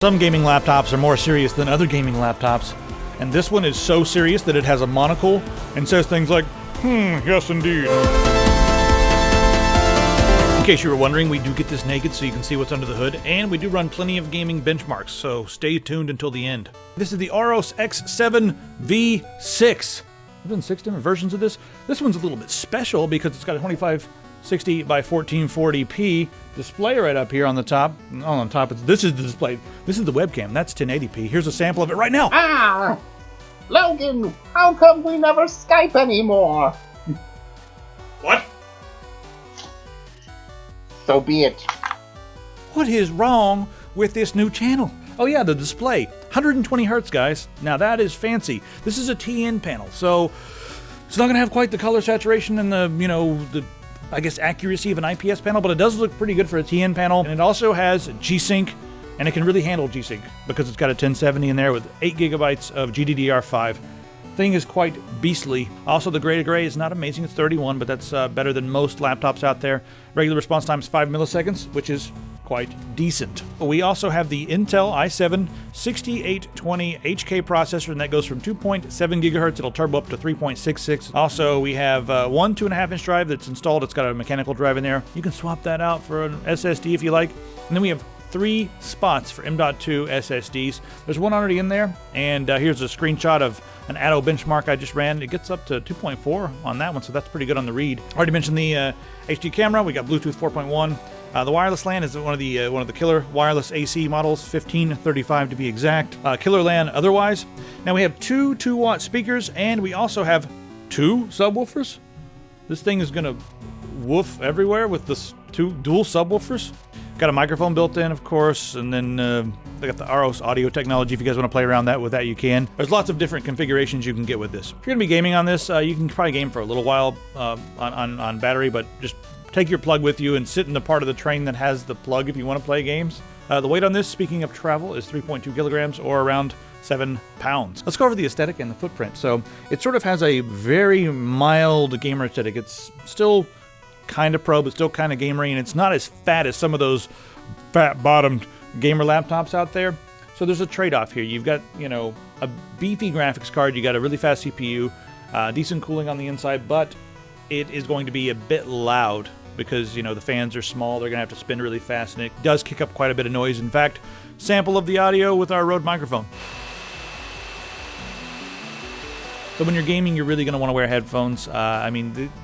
Some gaming laptops are more serious than other gaming laptops, and this one is so serious that it has a monocle and says things like, yes indeed. In case you were wondering, we do get this naked so you can see what's under the hood, and we do run plenty of gaming benchmarks, so stay tuned until the end. This is the Auros X7 V6. There's been 6 different versions of this. This one's a little bit special because it's got a 2560 by 1440p display right up here on the top. On top, this is the display. This is the webcam. That's 1080p. Here's a sample of it right now. Ah! Logan, how come we never Skype anymore? What? So be it. What is wrong with this new channel? Oh yeah, the display. 120 hertz, guys. Now that is fancy. This is a TN panel, so it's not gonna have quite the color saturation and the, I guess, accuracy of an IPS panel, but it does look pretty good for a TN panel. And it also has Gsync, and it can really handle Gsync because it's got a 1070 in there with 8 gigabytes of GDDR5. Thing is quite beastly. Also, the gray to gray is not amazing. It's 31, but that's better than most laptops out there. Regular response time is 5 milliseconds, which is quite decent. We also have the Intel i7 6820 HK processor, and that goes from 2.7 gigahertz. It'll turbo up to 3.66. Also, we have one 2.5-inch drive that's installed. It's got a mechanical drive in there. You can swap that out for an SSD if you like. And then we have 3 spots for M.2 SSDs. There's one already in there, and here's a screenshot of an Atto benchmark I just ran. It gets up to 2.4 on that one, so that's pretty good on the read. Already mentioned the HD camera. We got Bluetooth 4.1. The wireless LAN is one of the killer wireless AC models, 1535 to be exact. Killer LAN otherwise. Now we have 2 2-watt speakers, and we also have 2 subwoofers. This thing is gonna woof everywhere with this 2 dual subwoofers. Got a microphone built in, of course, and then they got the Auros audio technology. If you guys want to play around with that, you can. There's lots of different configurations you can get with this. If you're gonna be gaming on this, you can probably game for a little while on battery, but just take your plug with you and sit in the part of the train that has the plug if you want to play games. The weight on this, speaking of travel, is 3.2 kilograms or around 7 pounds. Let's go over the aesthetic and the footprint. So it sort of has a very mild gamer aesthetic. It's still kind of pro, but still kind of gamery, and it's not as fat as some of those fat-bottomed gamer laptops out there. So there's a trade-off here. You've got, a beefy graphics card. You got a really fast CPU, decent cooling on the inside, but it is going to be a bit loud because, the fans are small. They're going to have to spin really fast, and it does kick up quite a bit of noise. In fact, sample of the audio with our Rode microphone. So when you're gaming, you're really going to want to wear headphones.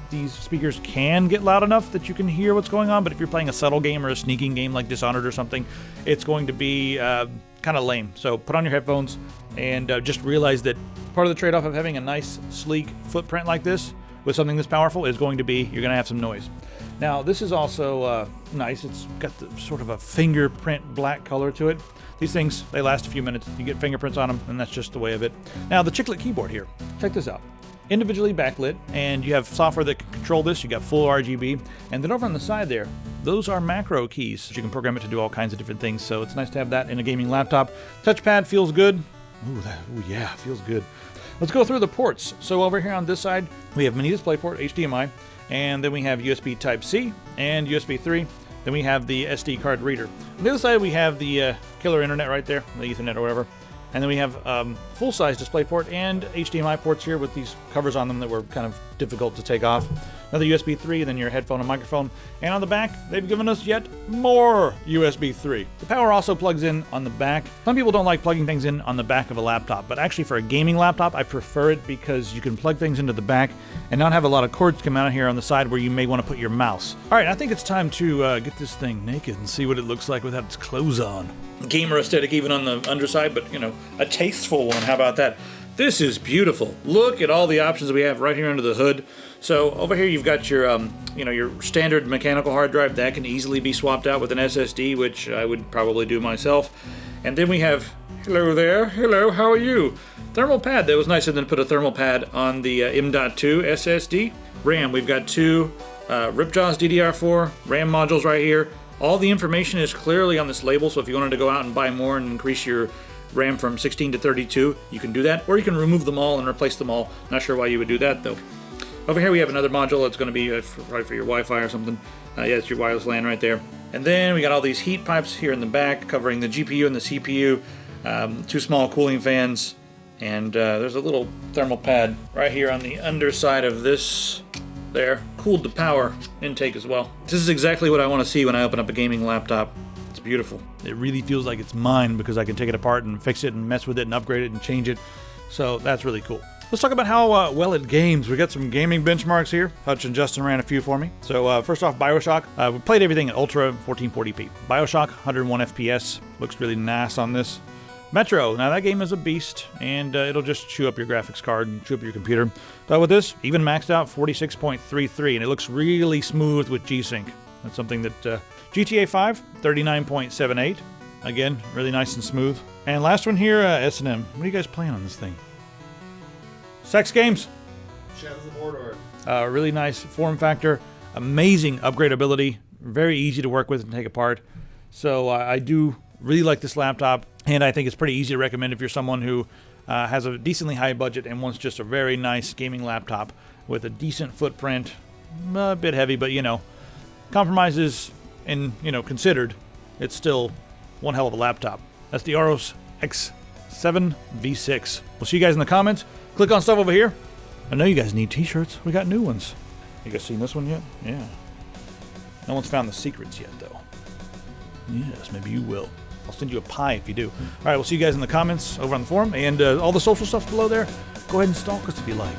These speakers can get loud enough that you can hear what's going on, but if you're playing a subtle game or a sneaking game like Dishonored or something, it's going to be kind of lame. So put on your headphones and just realize that part of the trade-off of having a nice, sleek footprint like this with something this powerful is going to be you're going to have some noise. Now, this is also nice. It's got the sort of a fingerprint black color to it. These things, they last a few minutes. You get fingerprints on them, and that's just the way of it. Now, the chiclet keyboard here. Check this out. Individually backlit, and you have software that can control this. You got full RGB. And then over on the side there, those are macro keys. You can program it to do all kinds of different things, so it's nice to have that in a gaming laptop. Touchpad feels good. Ooh, yeah, feels good. Let's go through the ports. So over here on this side, we have mini DisplayPort, HDMI, and then we have USB Type-C and USB 3. Then we have the SD card reader. On the other side, we have the killer internet right there, the Ethernet or whatever. And then we have full-size DisplayPort and HDMI ports here with these covers on them that were kind of difficult to take off. Another USB 3, and then your headphone and microphone. And on the back, they've given us yet more USB 3. The power also plugs in on the back. Some people don't like plugging things in on the back of a laptop, but actually for a gaming laptop, I prefer it because you can plug things into the back and not have a lot of cords come out of here on the side where you may want to put your mouse. All right, I think it's time to get this thing naked and see what it looks like without its clothes on. Gamer aesthetic even on the underside, but a tasteful one. How about that? This is beautiful. Look at all the options we have right here under the hood. So over here you've got your your standard mechanical hard drive that can easily be swapped out with an SSD, which I would probably do myself. And then we have, hello there, hello, how are you? Thermal pad. That was nicer than put a thermal pad on the M.2 SSD. RAM, we've got 2 Ripjaws DDR4 RAM modules right here. All the information is clearly on this label, so if you wanted to go out and buy more and increase your RAM from 16 to 32, you can do that, or you can remove them all and replace them all. Not sure why you would do that though. Over here we have another module that's going to be probably for your Wi-Fi or something. Yeah, it's your wireless LAN right there. And then we got all these heat pipes here in the back covering the GPU and the CPU. 2 small cooling fans. And there's a little thermal pad right here on the underside of this there. Cooled the power intake as well. This is exactly what I want to see when I open up a gaming laptop. It's beautiful. It really feels like it's mine because I can take it apart and fix it and mess with it and upgrade it and change it. So that's really cool. Let's talk about how well it games. We got some gaming benchmarks here. Hutch and Justin ran a few for me. So first off, Bioshock. We played everything at Ultra 1440p. Bioshock, 101 FPS. Looks really nice on this. Metro. Now that game is a beast, and it'll just chew up your graphics card and chew up your computer. But with this, even maxed out 46.33, and it looks really smooth with Gsync. That's something that GTA 5, 39.78. Again, really nice and smooth. And last one here, S&M. What are you guys playing on this thing? Sex games. Shadows of Mordor. Really nice form factor, amazing upgradability, very easy to work with and take apart. So I do really like this laptop, and I think it's pretty easy to recommend if you're someone who has a decently high budget and wants just a very nice gaming laptop with a decent footprint, a bit heavy, but you know, compromises and considered, it's still one hell of a laptop. That's the Auros X7 V6. We'll see you guys in the comments. Click on stuff over here. I know you guys need t-shirts. We got new ones. You guys seen this one yet? Yeah. No one's found the secrets yet, though. Yes, maybe you will. I'll send you a pie if you do. All right, we'll see you guys in the comments over on the forum. And all the social stuff's below there. Go ahead and stalk us if you like.